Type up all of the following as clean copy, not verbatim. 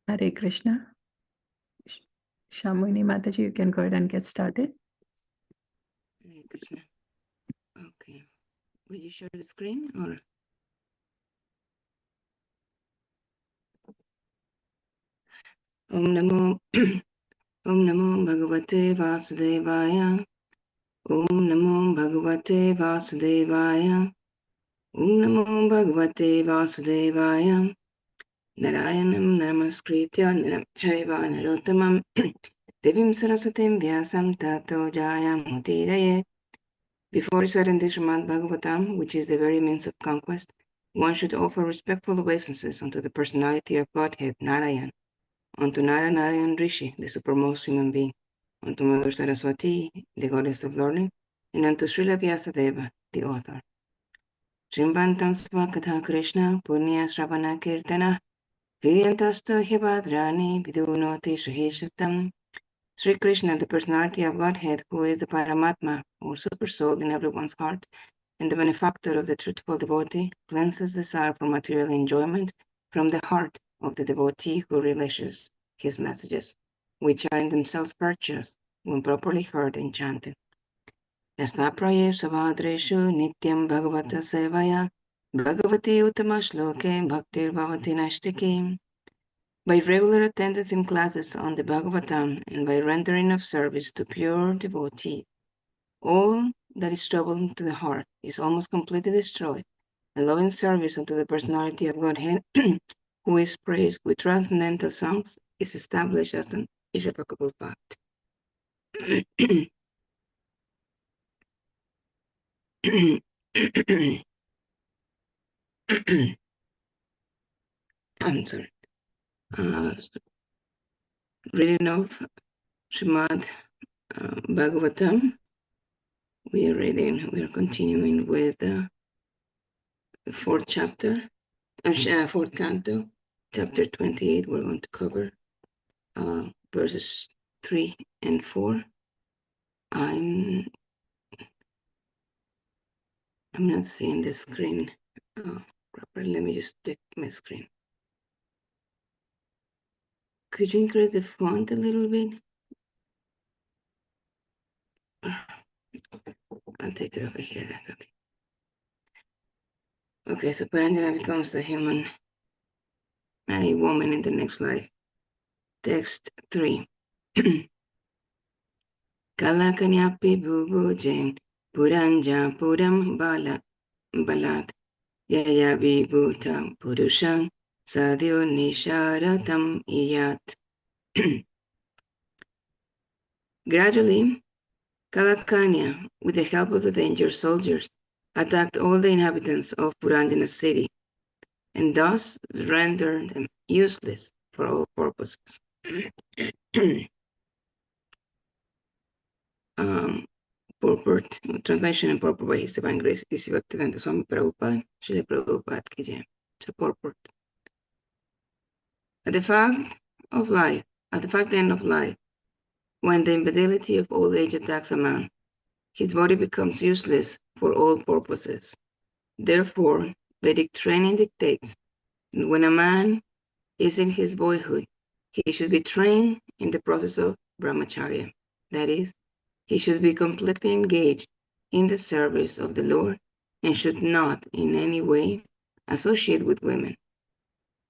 Hare Krishna. Shamini Mataji, you can go ahead and get started. Hare Krishna. Okay. Will you share the screen or? Om Namo Om Namo Bhagavate Vasudevaya. Om Namo Bhagavate Vasudevaya. Om Namo Bhagavate Vasudevaya. Narayanam Namaskritya Chaiva Narottamam Devim Saraswatim Vyasam Tato Jayam Mudiraye. Before reciting the Srimad Bhagavatam, which is the very means of conquest, one should offer respectful obeisances unto the personality of Godhead, Narayan, unto Narayan Rishi, the supermost human being, unto Mother Saraswati, the goddess of learning, and unto Srila Vyasadeva, the author. Shrimvantam Svakatha Krishna, Punya Sravana Kirtana, Hriyantastu Hyabadrani, Vidunoti Sahishaptam. Sri Krishna, the personality of Godhead, who is the Paramatma, or Supersoul in everyone's heart, and the benefactor of the truthful devotee, cleanses desire for material enjoyment from the heart of the devotee who relishes his messages, which are in themselves virtuous when properly heard and chanted. Yastapraye Savadreshu Nityam Bhagavata Sevaya Bhagavati Uttama Shloke Bhaktir Bhavati Nashtiki. By regular attendance in classes on the Bhagavatam and by rendering of service to pure devotees, all that is troubled to the heart is almost completely destroyed, and loving service unto the personality of Godhead, who is praised with transcendental songs, is established as an irrevocable fact. I'm sorry. Reading of Srimad Bhagavatam. We are continuing with the fourth chapter, fourth canto, chapter 28. We're going to cover verses 3 and 4. I'm not seeing the screen properly. Let me just take my screen. Could you increase the font a little bit? I'll take it over here. That's okay. Okay, so Paranjana becomes a human and a woman in the next life. Text 3. Kalakanyapi bhubujen puranja puram balat yaya vibhutam purusham sadhyo nisharatam iyat. Gradually, Kalakanya, with the help of the dangerous soldiers, attacked all the inhabitants of Purandana city, and thus rendered them useless for all purposes. Purport, translation and purport by His Divine Grace, Isi Bhaktivedanta Swami Prabhupada, Srila Prabhupada Ki Jai. It's a purport. At the fact end of life, when the infidelity of old age attacks a man, his body becomes useless for all purposes. Therefore, Vedic training dictates that when a man is in his boyhood, he should be trained in the process of brahmacharya. That is, he should be completely engaged in the service of the Lord and should not in any way associate with women.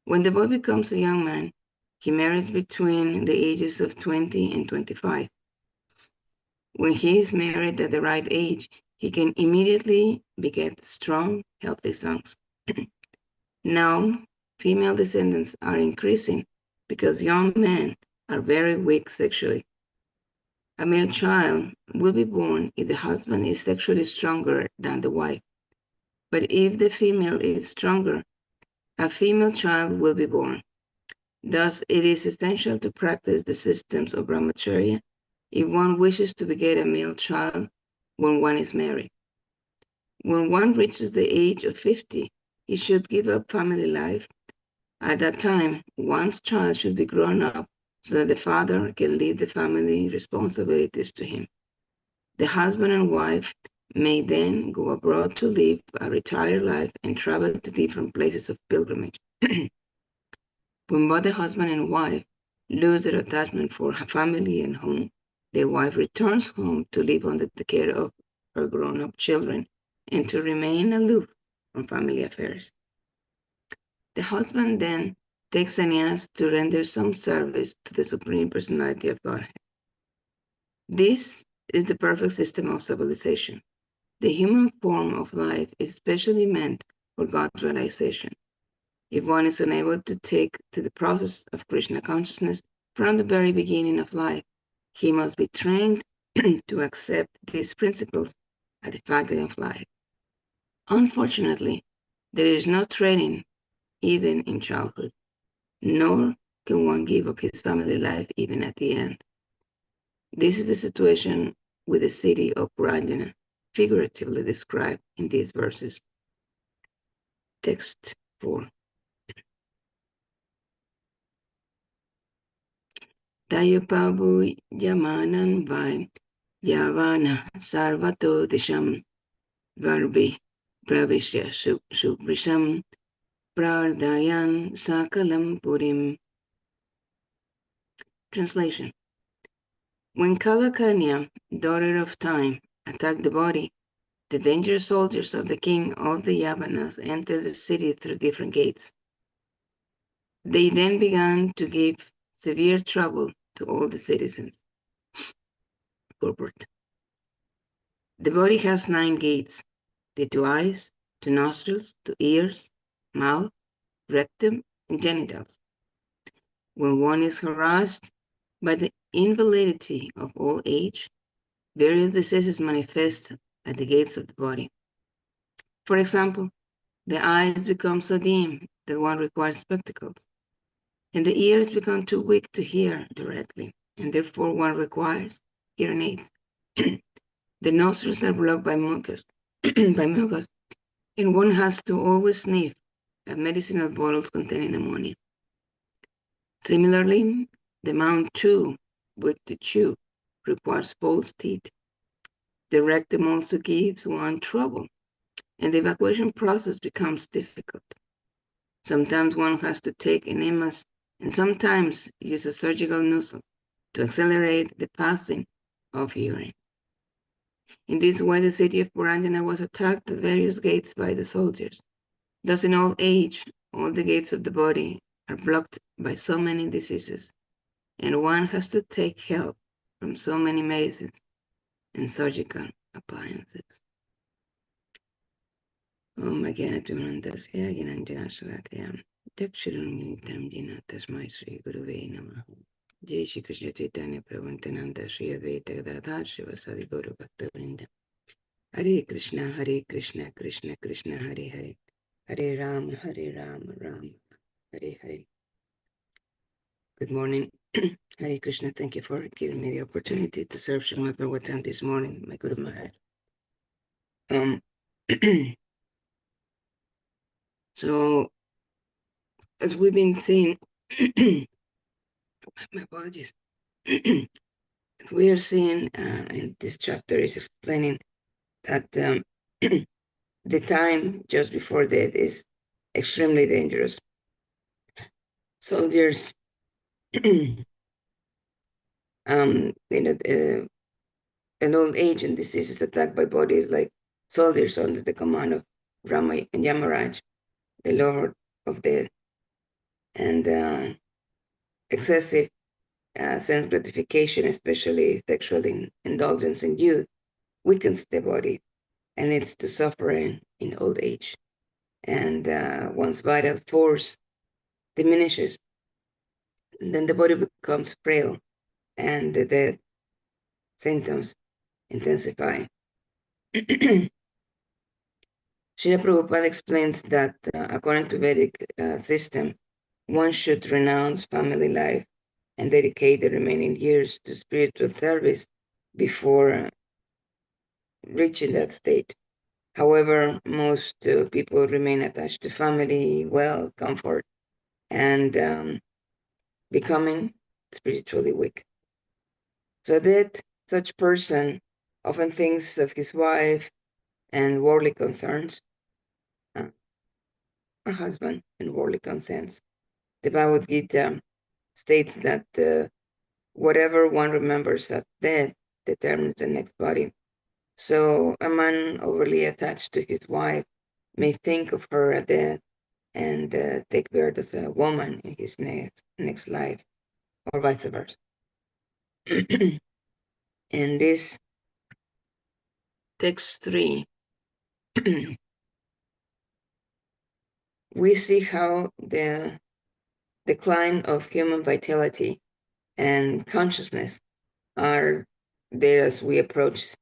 When the boy becomes a young man, he marries between the ages of 20 and 25. When he is married at the right age, he can immediately beget strong, healthy sons. Now, female descendants are increasing because young men are very weak sexually. A male child will be born if the husband is sexually stronger than the wife. But if the female is stronger, a female child will be born. Thus, it is essential to practice the systems of brahmacharya if one wishes to beget a male child when one is married. When one reaches the age of 50, he should give up family life. At that time, one's child should be grown up so that the father can leave the family responsibilities to him. The husband and wife may then go abroad to live a retired life and travel to different places of pilgrimage. When both the husband and wife lose their attachment for family and home, the wife returns home to live under the care of her grown-up children and to remain aloof from family affairs. The husband then takes sannyas to render some service to the Supreme Personality of Godhead. This is the perfect system of civilization. The human form of life is specially meant for God's realization. If one is unable to take to the process of Krishna consciousness from the very beginning of life, he must be trained to accept these principles at the faculty of life. Unfortunately, there is no training even in childhood, nor can one give up his family life even at the end. This is the situation with the city of Puranjana, figuratively described in these verses. Text 4. Tayopabu Yamanan Vai Yavana Sarvato Disham Varbi Pravishya Subrisham Prardayan Sakalam Purim. Translation. When Kalakanya, daughter of time, attacked the body, the dangerous soldiers of the king of the Yavanas entered the city through different gates. They then began to give severe trouble to all the citizens. Purport. The body has 9 gates, the 2 eyes, 2 nostrils, 2 ears, mouth, rectum, and genitals. When one is harassed by the invalidity of old age, various diseases manifest at the gates of the body. For example, the eyes become so dim that one requires spectacles, and the ears become too weak to hear directly, and therefore one requires hearing aids. The nostrils are blocked by mucus, and one has to always sniff at medicinal bottles containing ammonia. Similarly, the mouth too weak to chew requires false teeth. The rectum also gives one trouble, and the evacuation process becomes difficult. Sometimes one has to take enemas and sometimes use a surgical nozzle to accelerate the passing of urine. In this way, the city of Puranjana was attacked at various gates by the soldiers. Thus, in old age, all the gates of the body are blocked by so many diseases, and one has to take help from so many medicines and surgical appliances. Om Agyanatmanandasya Gyananjanashalakayam Takshirunnitam Jina Tasmai Sri Guruve Namaha. Jai Shri Krishna Chaitanya Prabhu Nityananda Shri Advaita Gadadhar Shivasadi Guru Bhakta-vrinda. Hare Krishna, Krishna Krishna, Hare Hare. Hare Rama, Rama, Hare Hare. Good morning. Hare Krishna, thank you for giving me the opportunity to serve Srimad Bhagavatam this morning, my Guru Maharaj. So, as we've been seeing, my apologies. We are seeing in this chapter is explaining that the time just before death is extremely dangerous. Soldiers, an old age and diseases attacked by bodies like soldiers under the command of Rama and Yamaraj, the Lord of Death, and excessive sense gratification, especially sexual indulgence in youth, weakens the body and leads to suffering in old age. And once vital force diminishes, then the body becomes frail and the death symptoms intensify. Srila Prabhupada explains that according to Vedic system, one should renounce family life and dedicate the remaining years to spiritual service before reaching that state. However, most people remain attached to family, wealth, comfort, and becoming spiritually weak. So that such person often thinks of his wife and worldly concerns, her husband and worldly concerns, the Bhagavad Gita states that whatever one remembers at death determines the next body. So a man overly attached to his wife may think of her at death and take birth as a woman in his next life, or vice versa. And this text 3, we see how the decline of human vitality and consciousness are there as we approach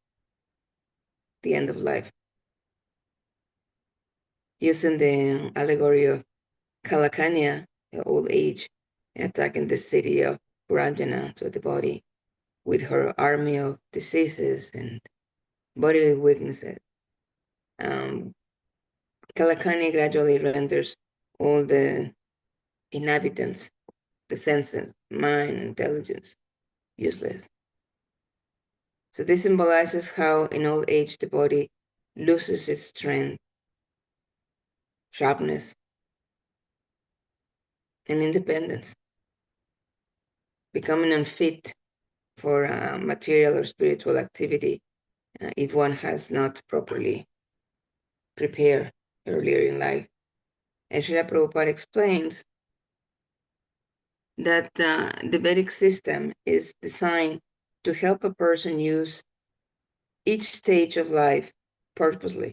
the end of life. Using the allegory of Kalakanya, the old age, attacking the city of Puranjana, so the body, with her army of diseases and bodily weaknesses. Kalakanya gradually renders all the inhabitants, the senses, mind, intelligence, useless. So this symbolizes how in old age the body loses its strength, sharpness, and independence, becoming unfit for material or spiritual activity if one has not properly prepared earlier in life. And Srila Prabhupada explains that the Vedic system is designed to help a person use each stage of life purposefully.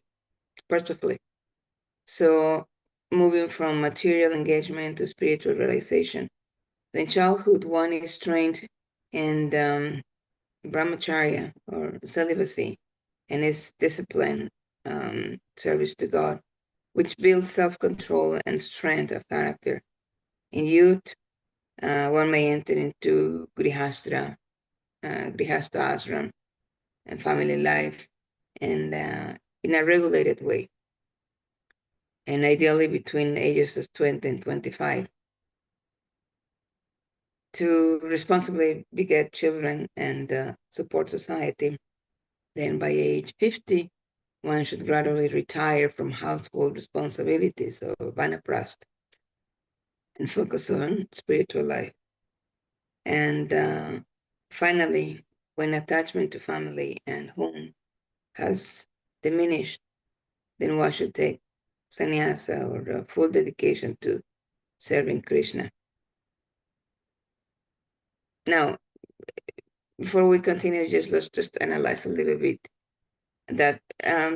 So moving from material engagement to spiritual realization. In childhood, one is trained in brahmacharya or celibacy and is discipline, service to God, which builds self-control and strength of character. In youth, one may enter into grihastha ashram, and family life, and in a regulated way, and ideally between ages of 20 and 25, to responsibly beget children and support society. Then by age 50, one should gradually retire from household responsibilities or vanaprast and focus on spiritual life. And finally, when attachment to family and home has diminished, then one should take sannyasa or full dedication to serving Krishna. Now, before we continue, let's just analyze a little bit that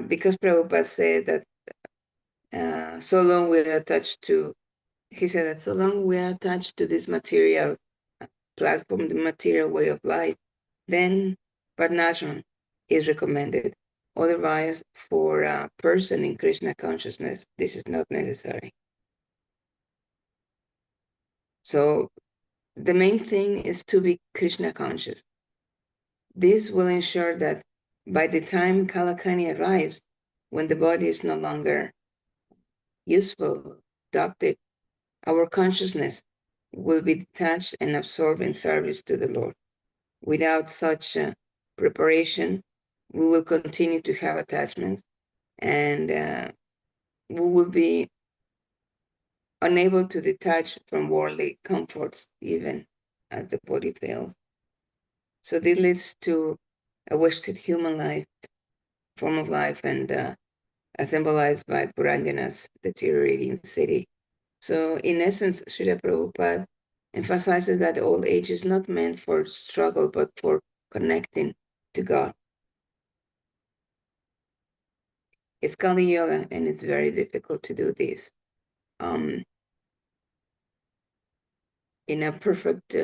because Prabhupada said that so long we're attached to, he said that so long we're attached to this material platform, the material way of life, then Varnashram is recommended. Otherwise, for a person in Krishna consciousness, this is not necessary. So the main thing is to be Krishna conscious. This will ensure that by the time Kalakani arrives, when the body is no longer useful, productive, our consciousness will be detached and absorbed in service to the Lord. Without such preparation, we will continue to have attachments, and we will be unable to detach from worldly comforts even as the body fails. So this leads to a wasted human life, form of life, and symbolized by Puranjana's deteriorating city. So in essence, Srila Prabhupada emphasizes that old age is not meant for struggle, but for connecting to God. It's Kali Yoga, and it's very difficult to do this. In a perfect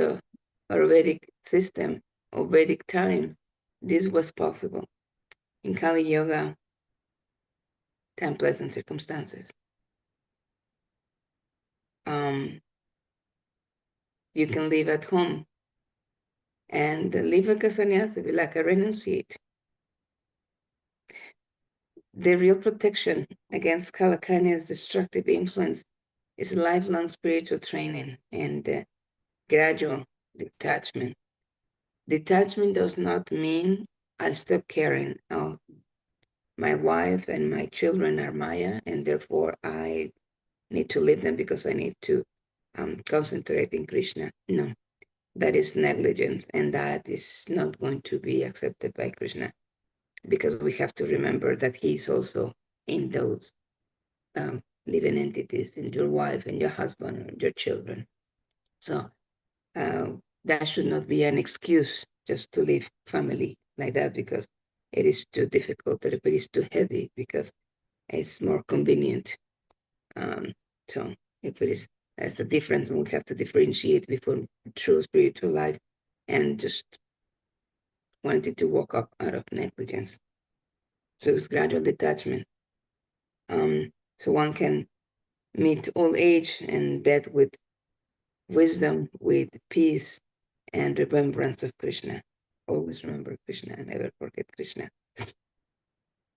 Vedic system or Vedic time, this was possible. In Kali Yoga, unpleasant circumstances. You can live at home and live like a sannyasi, be like a renunciate. The real protection against Kalakanya's destructive influence is lifelong spiritual training and gradual detachment. Detachment does not mean I stop caring. Oh, my wife and my children are Maya, and therefore I need to leave them because I need to concentrate in Krishna. No, that is negligence, and that is not going to be accepted by Krishna, because we have to remember that he is also in those living entities, in your wife and your husband or your children. So that should not be an excuse just to leave family like that because it is too difficult or if it is too heavy because it's more convenient. So if it is, there's a difference, and we have to differentiate between true spiritual life and just wanting to walk up out of negligence. So it's gradual detachment. So one can meet old age and death with wisdom, with peace, and remembrance of Krishna. Always remember Krishna and never forget Krishna.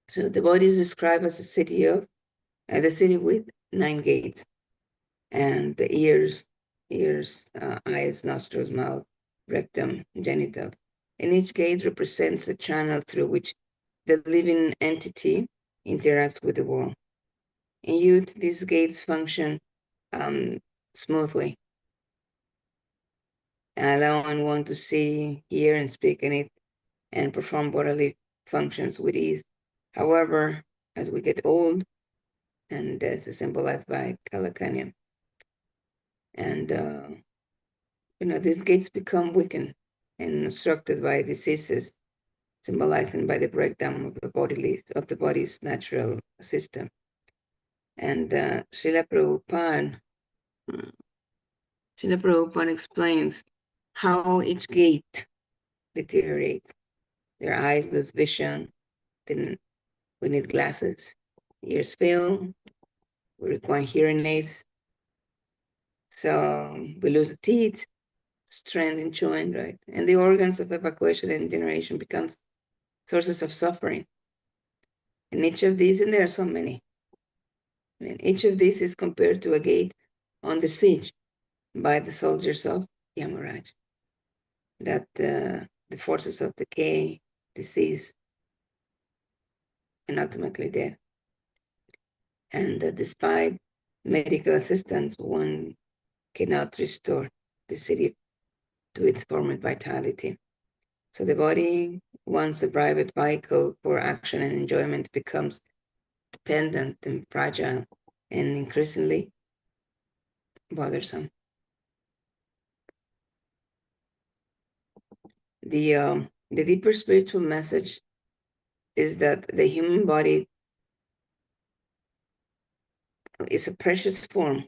So the body is described as a city of, the city with 9 gates, and the ears, eyes, nostrils, mouth, rectum, genitals. And each gate represents a channel through which the living entity interacts with the world. In youth, these gates function smoothly, allowing one to see, hear, and speak in it, and perform bodily functions with ease. However, as we get old, and this is symbolized by Kalakanya, and these gates become weakened and obstructed by diseases, symbolizing by the breakdown of the body's natural system. And Srila Prabhupada explains how each gate deteriorates. Their eyes lose vision, then we need glasses. Ears fail, we require hearing aids. So we lose the teeth, strength in chewing, right? And the organs of evacuation and generation becomes sources of suffering. And each of these, and there are so many, and each of these is compared to a gate on the siege by the soldiers of Yamaraj. That the forces of decay, disease, and ultimately death. And despite medical assistance, one cannot restore the city to its former vitality. So the body, once a private vehicle for action and enjoyment, becomes dependent and fragile and increasingly bothersome. The deeper spiritual message is that the human body is a precious form.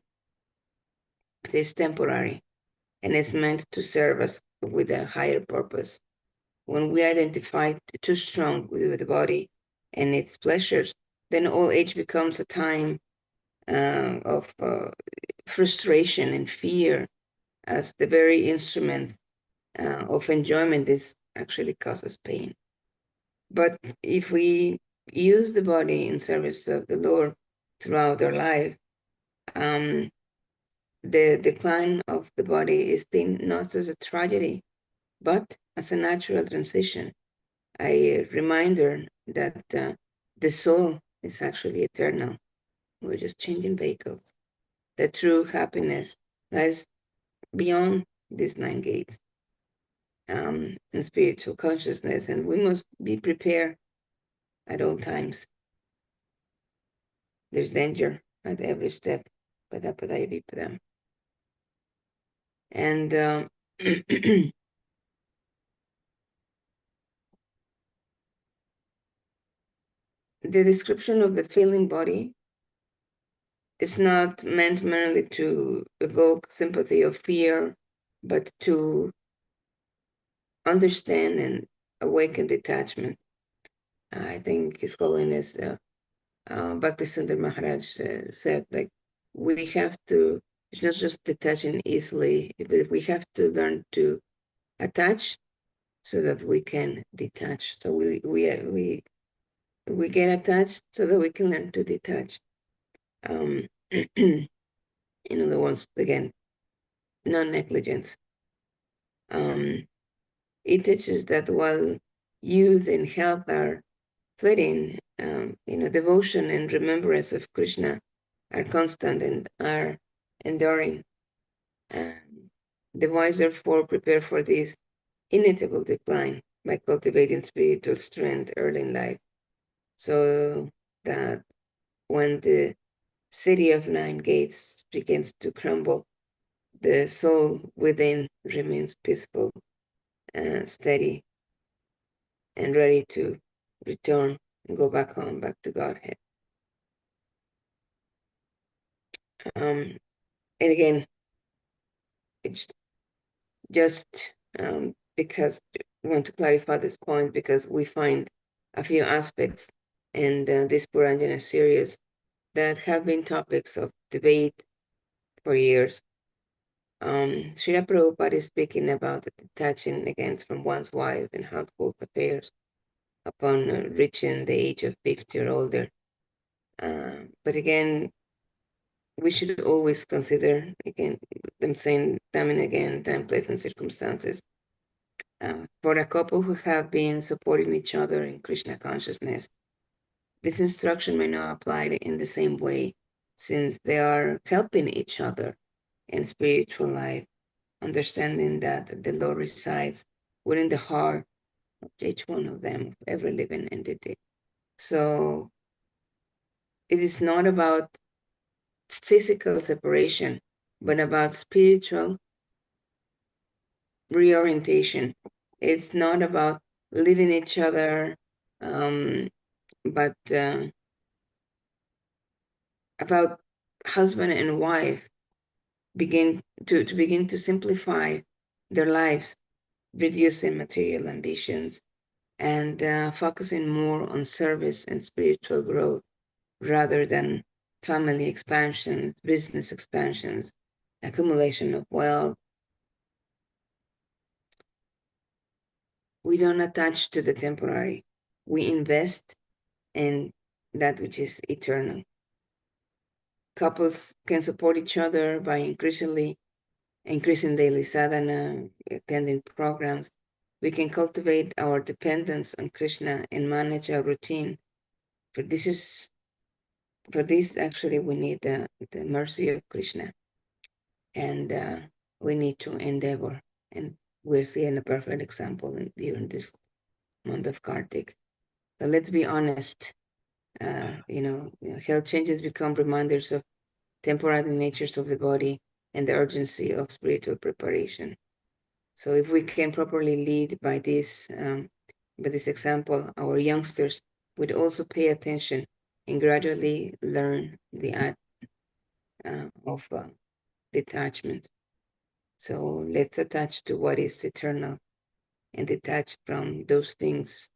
It is temporary and is meant to serve us with a higher purpose. When we identify too strong with the body and its pleasures, then old age becomes a time of frustration and fear, as the very instrument of enjoyment is actually causes pain. But if we use the body in service of the Lord throughout our life, the decline of the body is seen not as a tragedy, but as a natural transition, a reminder that the soul is actually eternal. We're just changing vehicles. The true happiness lies beyond these 9 gates in spiritual consciousness, and we must be prepared at all times. There's danger at every step. And the description of the feeling body is not meant merely to evoke sympathy or fear, but to understand and awaken detachment. I think His Holiness Bhaktisundar Maharaj said, like, we have to, it's not just detaching easily, but we have to learn to attach so that we can detach. So we get attached so that we can learn to detach. In other words, again, non-negligence. It teaches that while youth and health are fleeting, devotion and remembrance of Krishna are constant and are enduring. The wise therefore prepare for this inevitable decline by cultivating spiritual strength early in life, so that when the city of nine gates begins to crumble, the soul within remains peaceful and steady and ready to return and go back home, back to Godhead. And again, it's just because I want to clarify this point, because we find a few aspects in this Puranjana series that have been topics of debate for years. Srila Prabhupada is speaking about the detaching again from one's wife and household affairs upon reaching the age of 50 or older. But again, we should always consider, again, I'm saying time and again, time, place, and circumstances. For a couple who have been supporting each other in Krishna consciousness, this instruction may not apply in the same way, since they are helping each other in spiritual life, understanding that the Lord resides within the heart of each one of them, of every living entity. So it is not about physical separation, but about spiritual reorientation. It's not about leaving each other, but about husband and wife begin to simplify their lives, reducing material ambitions, and focusing more on service and spiritual growth rather than family expansions, business expansions, accumulation of wealth. We don't attach to the temporary. We invest in that which is eternal. Couples can support each other by increasing daily sadhana, attending programs. We can cultivate our dependence on Krishna and manage our routine. For this, actually, we need the mercy of Krishna, and we need to endeavor. And we're seeing a perfect example during this month of Kartik. So let's be honest. Health changes become reminders of temporary natures of the body and the urgency of spiritual preparation. So if we can properly lead by this example, our youngsters would also pay attention and gradually learn the art of detachment. So let's attach to what is eternal and detach from those things,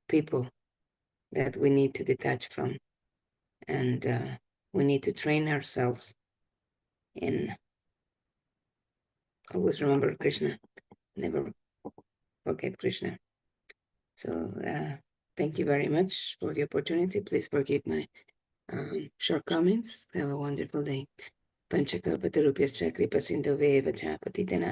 people that we need to detach from. And we need to train ourselves in always remember Krishna, never forget Krishna. So thank you very much for the opportunity. Please forgive my shortcomings. Have a wonderful day. Panchakalpatarupyascha kripa sindhave vacha patitana